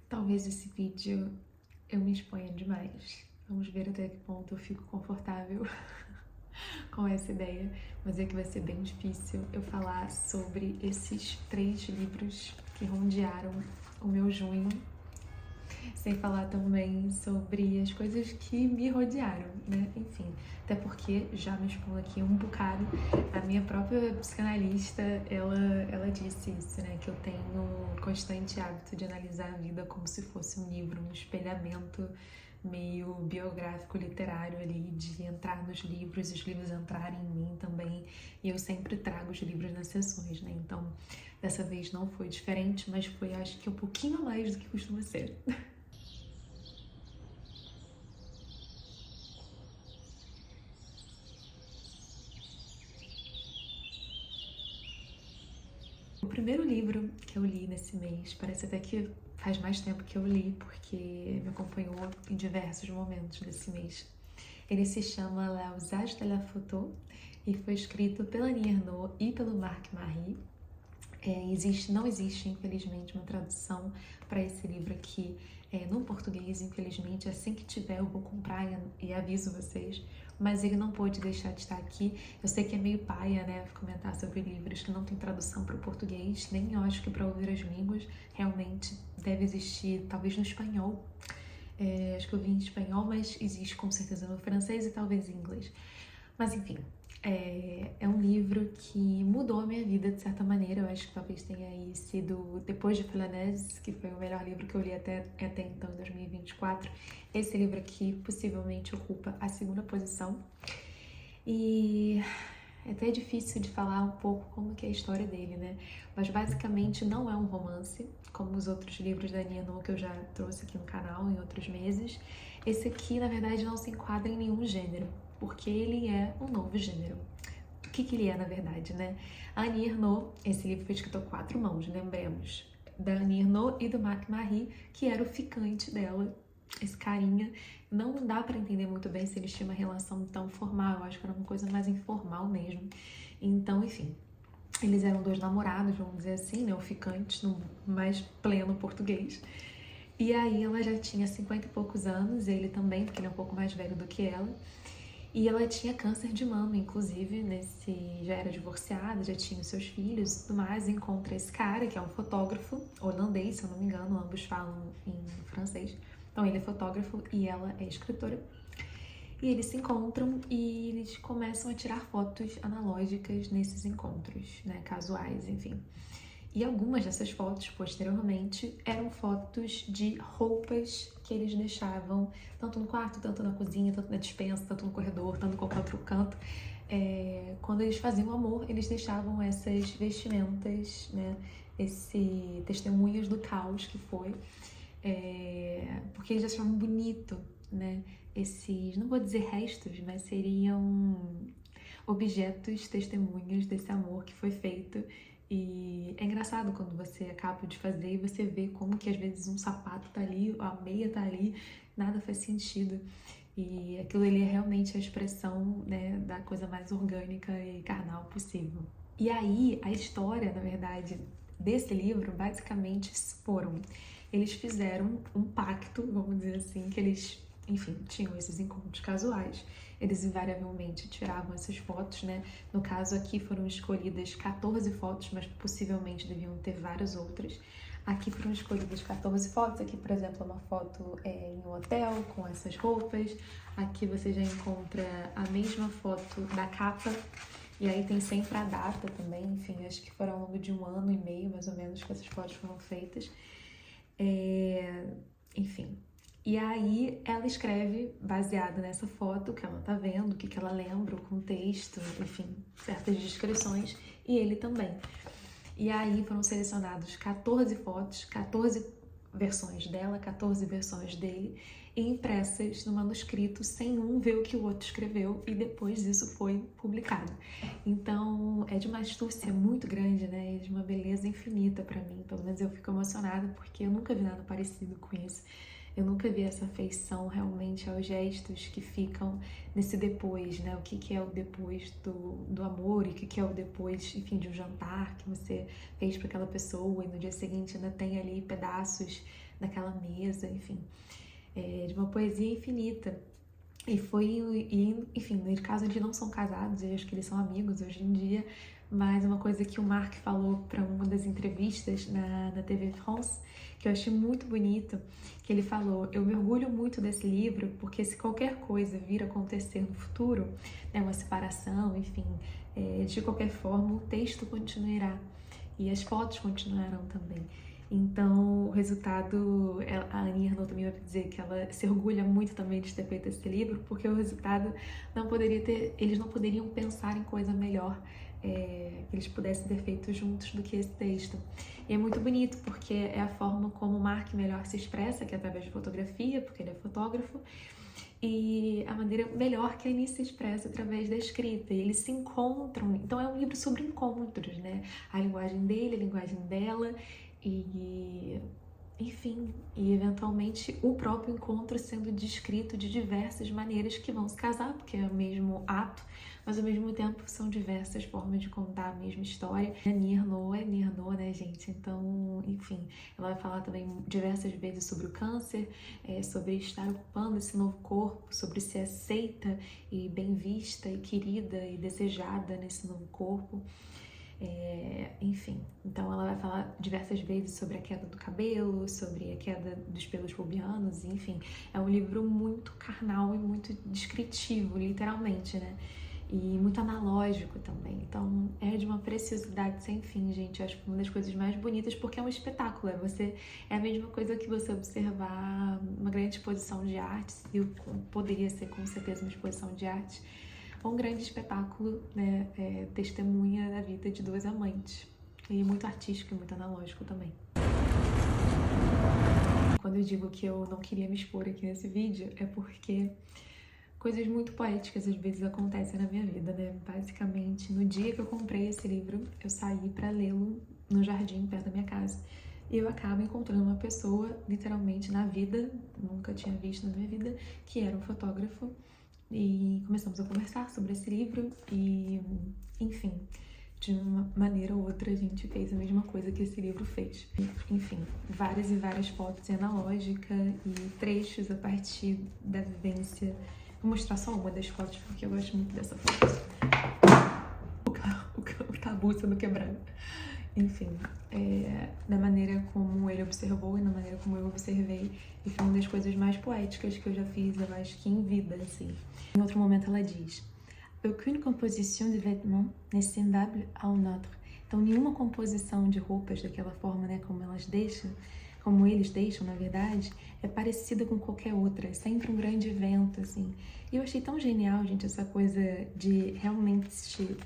Talvez esse vídeo eu me exponha demais. Vamos ver até que ponto eu fico confortável com essa ideia, mas é que vai ser bem difícil eu falar sobre esses 3 livros que rondearam o meu junho, sem falar também sobre as coisas que me rodearam, né? Enfim, até porque, já me expondo aqui um bocado, a minha própria psicanalista, ela disse isso, né? Que eu tenho constante hábito de analisar a vida como se fosse um livro, um espelhamento meio biográfico, literário ali, de entrar nos livros, os livros entrarem em mim também, e eu sempre trago os livros nas sessões, né? Então, dessa vez não foi diferente, mas foi, acho que um pouquinho mais do que costuma ser. O primeiro livro que eu li nesse mês, parece até que faz mais tempo que eu li, porque me acompanhou em diversos momentos desse mês. Ele se chama La Usage de la Photo e foi escrito pela Annie Ernaux e pelo Marc Marie. Não existe, infelizmente, uma tradução para esse livro aqui no português, infelizmente. Assim que tiver, eu vou comprar e aviso vocês. Mas ele não pôde deixar de estar aqui. Eu sei que é meio paia, né, comentar sobre livros que não tem tradução para o português, nem eu acho que para outras línguas. Realmente deve existir, talvez no espanhol. Acho que eu vi em espanhol, mas existe com certeza no francês e talvez em inglês. Mas enfim, é um livro que mudou a minha vida de certa maneira. Eu acho que talvez tenha aí sido depois de Pilanese, que foi o melhor livro que eu li até então, em 2024. Esse livro aqui possivelmente ocupa a segunda posição. E é até difícil de falar um pouco como que é a história dele, né? Mas basicamente não é um romance, como os outros livros da Annie Ernaux que eu já trouxe aqui no canal em outros meses. Esse aqui, na verdade, não se enquadra em nenhum gênero, porque ele é um novo gênero. O que ele é, na verdade, né? A Annie Ernaux, esse livro foi escrito a 4 mãos, lembremos, da Annie Ernaux e do Marc Marie, que era o ficante dela, esse carinha. Não dá pra entender muito bem se eles tinham uma relação tão formal, eu acho que era uma coisa mais informal mesmo. Então, enfim, eles eram 2 namorados, vamos dizer assim, né? O ficante, no mais pleno português. E aí ela já tinha 50 e poucos anos, ele também, porque ele é um pouco mais velho do que ela. E ela tinha câncer de mama, inclusive, já era divorciada, já tinha os seus filhos e tudo mais. Encontra esse cara, que é um fotógrafo holandês, se eu não me engano, ambos falam em francês. Então ele é fotógrafo e ela é escritora. E eles se encontram e eles começam a tirar fotos analógicas nesses encontros, né, casuais, enfim. E algumas dessas fotos, posteriormente, eram fotos de roupas que eles deixavam tanto no quarto, tanto na cozinha, tanto na despensa, tanto no corredor, tanto em qualquer outro canto. Quando eles faziam amor, eles deixavam essas vestimentas, né, esse testemunhos do caos que foi, porque eles achavam bonito, né, esses, não vou dizer restos, mas seriam objetos, testemunhos desse amor que foi feito. E é engraçado quando você acaba de fazer e você vê como que às vezes um sapato tá ali, a meia tá ali, nada faz sentido. E aquilo ali é realmente a expressão, né, da coisa mais orgânica e carnal possível. E aí, a história, na verdade, desse livro, basicamente, eles fizeram um pacto, vamos dizer assim, que eles, enfim, tinham esses encontros casuais. Eles invariavelmente tiravam essas fotos, né? No caso aqui foram escolhidas 14 fotos, mas possivelmente deviam ter várias outras. Aqui foram escolhidas 14 fotos. Aqui, por exemplo, é uma foto em um hotel com essas roupas. Aqui você já encontra a mesma foto da capa. E aí tem sempre a data também. Enfim, acho que foram ao longo de 1 ano e meio, mais ou menos, que essas fotos foram feitas. Enfim. E aí ela escreve, baseada nessa foto que ela tá vendo, o que ela lembra, o contexto, enfim, certas descrições, e ele também. E aí foram selecionados 14 fotos, 14 versões dela, 14 versões dele, e impressas no manuscrito, sem um ver o que o outro escreveu, e depois isso foi publicado. Então é de uma astúcia muito grande, né, e de uma beleza infinita pra mim. Pelo menos eu fico emocionada, porque eu nunca vi nada parecido com isso. Eu nunca vi essa afeição realmente aos gestos que ficam nesse depois, né? O que é o depois do amor e o que é o depois, enfim, de um jantar que você fez para aquela pessoa e no dia seguinte ainda tem ali pedaços daquela mesa, enfim, de uma poesia infinita. Enfim, no caso eles não são casados, eu acho que eles são amigos hoje em dia, mas uma coisa que o Marc falou para uma das entrevistas na TV France, que eu achei muito bonito, que ele falou: eu me orgulho muito desse livro, porque se qualquer coisa vir a acontecer no futuro, né, uma separação, enfim, de qualquer forma, o texto continuará e as fotos continuarão também. Então, o resultado, a Annie Ernaux também vai dizer que ela se orgulha muito também de ter feito esse livro, porque o resultado eles não poderiam pensar em coisa melhor que eles pudessem ter feito juntos do que esse texto. E é muito bonito, porque é a forma como o Marc melhor se expressa, que é através de fotografia, porque ele é fotógrafo, e a maneira melhor que a Annie se expressa através da escrita, e eles se encontram. Então é um livro sobre encontros, né? A linguagem dele, a linguagem dela, e enfim, e eventualmente o próprio encontro sendo descrito de diversas maneiras que vão se casar, porque é o mesmo ato, mas ao mesmo tempo são diversas formas de contar a mesma história. A Annie Ernaux, né, gente? Então, enfim, ela vai falar também diversas vezes sobre o câncer, sobre estar ocupando esse novo corpo, sobre ser aceita e bem vista e querida e desejada nesse novo corpo. Enfim, então ela vai falar diversas vezes sobre a queda do cabelo, sobre a queda dos pelos pubianos, enfim, é um livro muito carnal e muito descritivo, literalmente, né? E muito analógico também, então é de uma preciosidade sem fim, gente. Eu acho que uma das coisas mais bonitas, porque é um espetáculo, é a mesma coisa que você observar uma grande exposição de arte, e poderia ser com certeza uma exposição de arte, um grande espetáculo, né, testemunha da vida de duas amantes, e muito artístico e muito analógico também. Quando eu digo que eu não queria me expor aqui nesse vídeo, é porque coisas muito poéticas às vezes acontecem na minha vida, né? Basicamente, no dia que eu comprei esse livro, eu saí para lê-lo no jardim perto da minha casa, e eu acabo encontrando uma pessoa, literalmente na vida, nunca tinha visto na minha vida, que era um fotógrafo. E começamos a conversar sobre esse livro e, enfim, de uma maneira ou outra a gente fez a mesma coisa que esse livro fez. Enfim, várias e várias fotos em analógica e trechos a partir da vivência. Vou mostrar só uma das fotos porque eu gosto muito dessa foto. O tabu sendo quebrado. Enfim, da maneira como ele observou e da maneira como eu observei, e foi uma das coisas mais poéticas que eu já fiz, eu acho que em vida, assim. Em outro momento ela diz: aucune composition de vêtements n'est semblable à une autre. Então, nenhuma composição de roupas daquela forma, né, como eles deixam, na verdade, é parecida com qualquer outra, é sempre um grande evento, assim. E eu achei tão genial, gente, essa coisa de realmente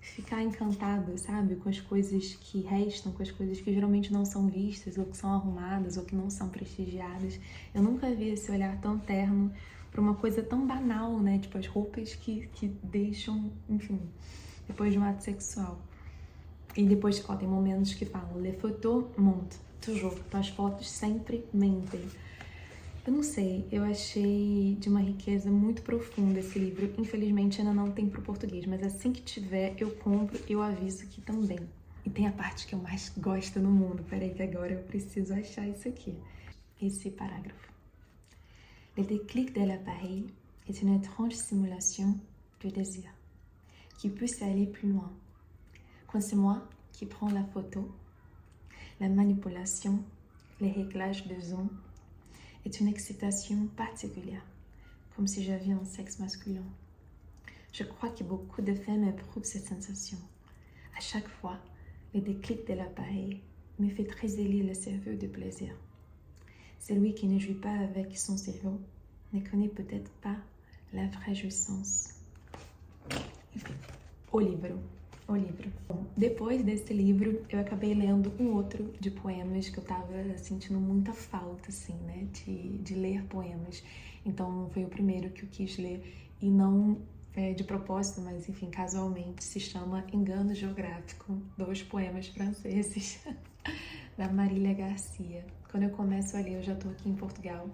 ficar encantado, sabe, com as coisas que restam, com as coisas que geralmente não são vistas, ou que são arrumadas, ou que não são prestigiadas. Eu nunca vi esse olhar tão terno para uma coisa tão banal, né, tipo as roupas que deixam, enfim, depois de um ato sexual. E depois, tem momentos que falam, les photos mentent, toujours, então as fotos sempre mentem. Eu não sei, eu achei de uma riqueza muito profunda esse livro. Infelizmente ainda não tem pro português, mas assim que tiver eu compro e eu aviso aqui também. E tem a parte que eu mais gosto no mundo. Peraí que agora eu preciso achar isso aqui. Esse parágrafo. Le déclic de l'appareil est une étrange simulation de désir, qui puisse aller plus loin. Quand c'est moi qui prends la photo, la manipulation, les réglages de zoom, est une excitation particulière, comme si j'avais un sexe masculin. Je crois que beaucoup de femmes éprouvent cette sensation. À chaque fois, le déclic de l'appareil me fait treseler le cerveau de plaisir. Celui qui ne jouit pas avec son cerveau ne connaît peut-être pas la vraie jouissance. Enfim, o livro. Bom, depois desse livro, eu acabei lendo um outro de poemas que eu tava sentindo muita falta, assim, né, de ler poemas. Então, foi o primeiro que eu quis ler, e não de propósito, mas, enfim, casualmente, se chama Engano Geográfico, 2 poemas franceses, da Marília Garcia. Quando eu começo a ler, eu já tô aqui em Portugal,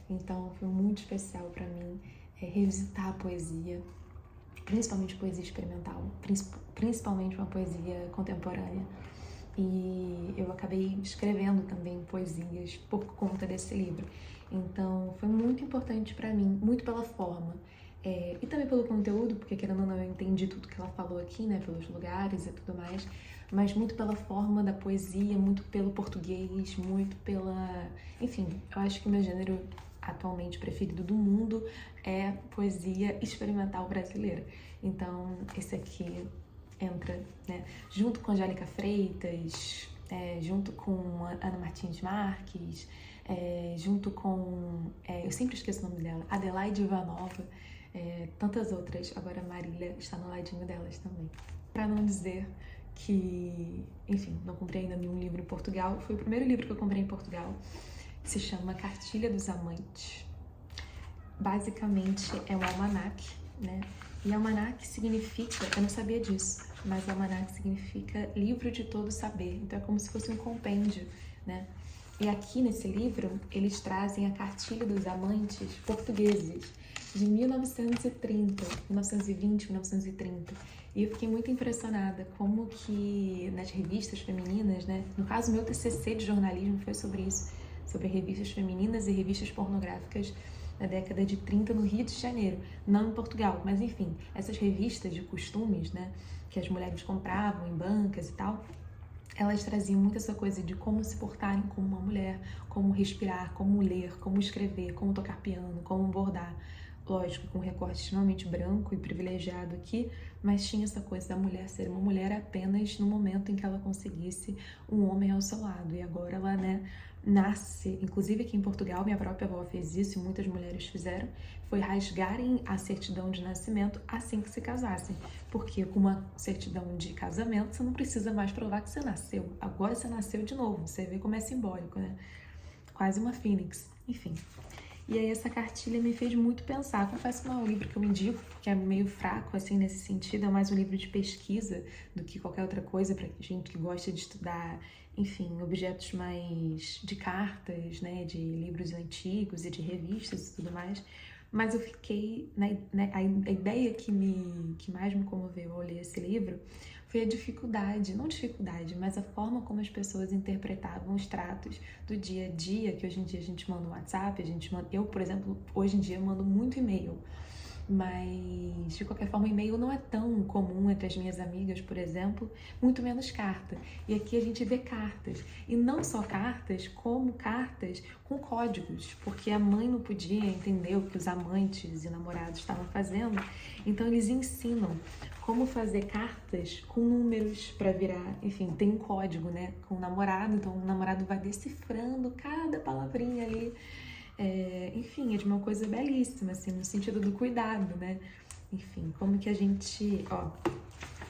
então foi muito especial para mim revisitar a poesia, principalmente poesia experimental, principalmente uma poesia contemporânea. e eu acabei escrevendo também poesias por conta desse livro. Então foi muito importante para mim, muito pela forma. E também pelo conteúdo, porque querendo ou não eu entendi tudo que ela falou aqui, né, pelos lugares e tudo mais, mas muito pela forma da poesia, muito pelo português, muito pela... Enfim, eu acho que o meu gênero atualmente preferido do mundo é poesia experimental brasileira. Então, esse aqui entra, né, junto com Angélica Freitas, junto com Ana Martins Marques, junto com... eu sempre esqueço o nome dela, Adelaide Ivanova, tantas outras. Agora a Marília está no ladinho delas também. Para não dizer que, enfim, não comprei ainda nenhum livro em Portugal. Foi o primeiro livro que eu comprei em Portugal. Se chama Cartilha dos Amantes. Basicamente é um almanaque, né? E almanaque significa, eu não sabia disso, mas almanaque significa livro de todo saber. Então é como se fosse um compêndio, né? E aqui nesse livro, eles trazem a Cartilha dos Amantes portugueses, de 1930, 1920, 1930. E eu fiquei muito impressionada como que nas revistas femininas, né? No caso, meu TCC de jornalismo foi sobre isso, sobre revistas femininas e revistas pornográficas na década de 30 no Rio de Janeiro, não em Portugal, mas enfim, essas revistas de costumes, né, que as mulheres compravam em bancas e tal, elas traziam muito essa coisa de como se portarem como uma mulher, como respirar, como ler, como escrever, como tocar piano, como bordar. Lógico, com um recorte extremamente branco e privilegiado aqui, mas tinha essa coisa da mulher ser uma mulher apenas no momento em que ela conseguisse um homem ao seu lado. E agora ela, né, nasce, inclusive aqui em Portugal, minha própria avó fez isso e muitas mulheres fizeram, foi rasgarem a certidão de nascimento assim que se casassem. Porque com uma certidão de casamento, você não precisa mais provar que você nasceu. Agora você nasceu de novo, você vê como é simbólico, né? Quase uma fênix, enfim. E aí essa cartilha me fez muito pensar. Confesso que não é um livro que eu indico, porque é meio fraco, assim, nesse sentido. É mais um livro de pesquisa do que qualquer outra coisa para gente que gosta de estudar, enfim, objetos mais de cartas, né, de livros antigos e de revistas e tudo mais. Mas eu fiquei... a ideia que mais me comoveu ao ler esse livro foi a dificuldade, não dificuldade, mas a forma como as pessoas interpretavam os tratos do dia a dia, que hoje em dia a gente manda um WhatsApp, eu, por exemplo, hoje em dia mando muito e-mail, mas de qualquer forma e-mail não é tão comum entre as minhas amigas, por exemplo, muito menos carta. E aqui a gente vê cartas, e não só cartas, como cartas com códigos, porque a mãe não podia entender o que os amantes e namorados estavam fazendo, então eles ensinam como fazer cartas com números para virar, enfim, tem um código, né, com o namorado, então o namorado vai decifrando cada palavrinha ali. Enfim, é de uma coisa belíssima, assim, no sentido do cuidado, né? Enfim, como que a gente,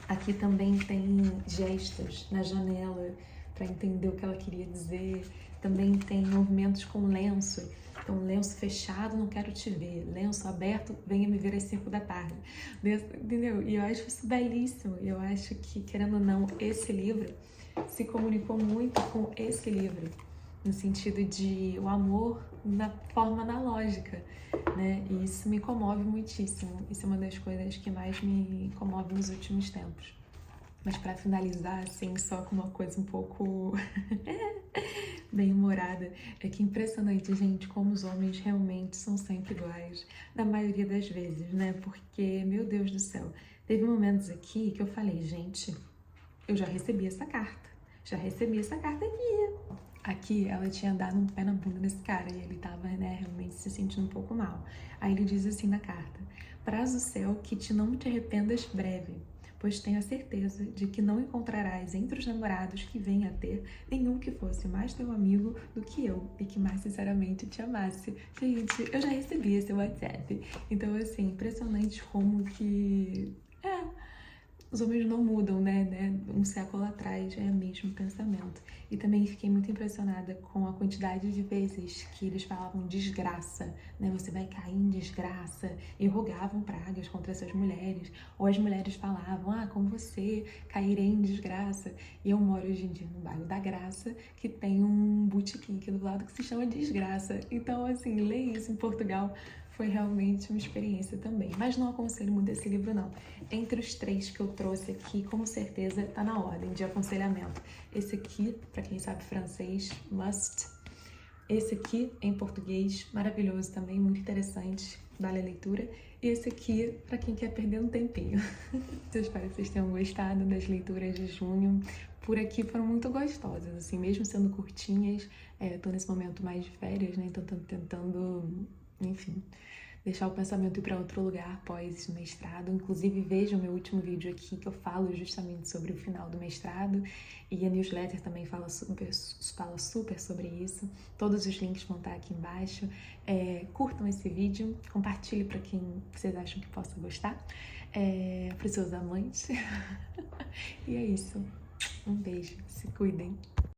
aqui também tem gestos na janela para entender o que ela queria dizer, também tem movimentos com lenço. Então, lenço fechado, não quero te ver. Lenço aberto, venha me ver às 5 da tarde. Entendeu? E eu acho isso belíssimo. Eu acho que, querendo ou não, esse livro se comunicou muito com esse livro, no sentido de o amor na forma analógica, né? E isso me comove muitíssimo. Isso é uma das coisas que mais me comove nos últimos tempos. Mas para finalizar, assim, só com uma coisa um pouco bem-humorada, é que impressionante, gente, como os homens realmente são sempre iguais, na maioria das vezes, né? Porque, meu Deus do céu, teve momentos aqui que eu falei, gente, eu já recebi essa carta aqui. Aqui, ela tinha dado um pé na bunda nesse cara e ele tava, né, realmente se sentindo um pouco mal. Aí ele diz assim na carta, prazo o céu que não te arrependas breve, pois tenho a certeza de que não encontrarás entre os namorados que venha a ter nenhum que fosse mais teu amigo do que eu e que mais sinceramente te amasse. Gente, eu já recebi esse WhatsApp. Então, assim, impressionante como que... os homens não mudam, né? Um século atrás é o mesmo pensamento. E também fiquei muito impressionada com a quantidade de vezes que eles falavam desgraça, né? Você vai cair em desgraça. E rogavam pragas contra essas mulheres. Ou as mulheres falavam, como você cairei em desgraça. E eu moro hoje em dia no bairro da Graça, que tem um botequim aqui do lado que se chama Desgraça. Então, assim, ler isso em Portugal foi realmente uma experiência também. Mas não aconselho muito esse livro, não. Entre os 3 que eu trouxe aqui, com certeza tá na ordem de aconselhamento. Esse aqui, para quem sabe francês, must. Esse aqui, em português, maravilhoso também, muito interessante, vale a leitura. E esse aqui, para quem quer perder um tempinho. Eu espero que vocês tenham gostado das leituras de junho. Por aqui foram muito gostosas, assim, mesmo sendo curtinhas. Eu tô nesse momento mais de férias, né? Então tô tentando, enfim, deixar o pensamento ir para outro lugar após o mestrado. Inclusive, vejam meu último vídeo aqui que eu falo justamente sobre o final do mestrado, e a newsletter também fala super sobre isso. Todos os links vão estar aqui embaixo. Curtam esse vídeo, compartilhe para quem vocês acham que possa gostar, para os seus amantes. E é isso. Um beijo, se cuidem.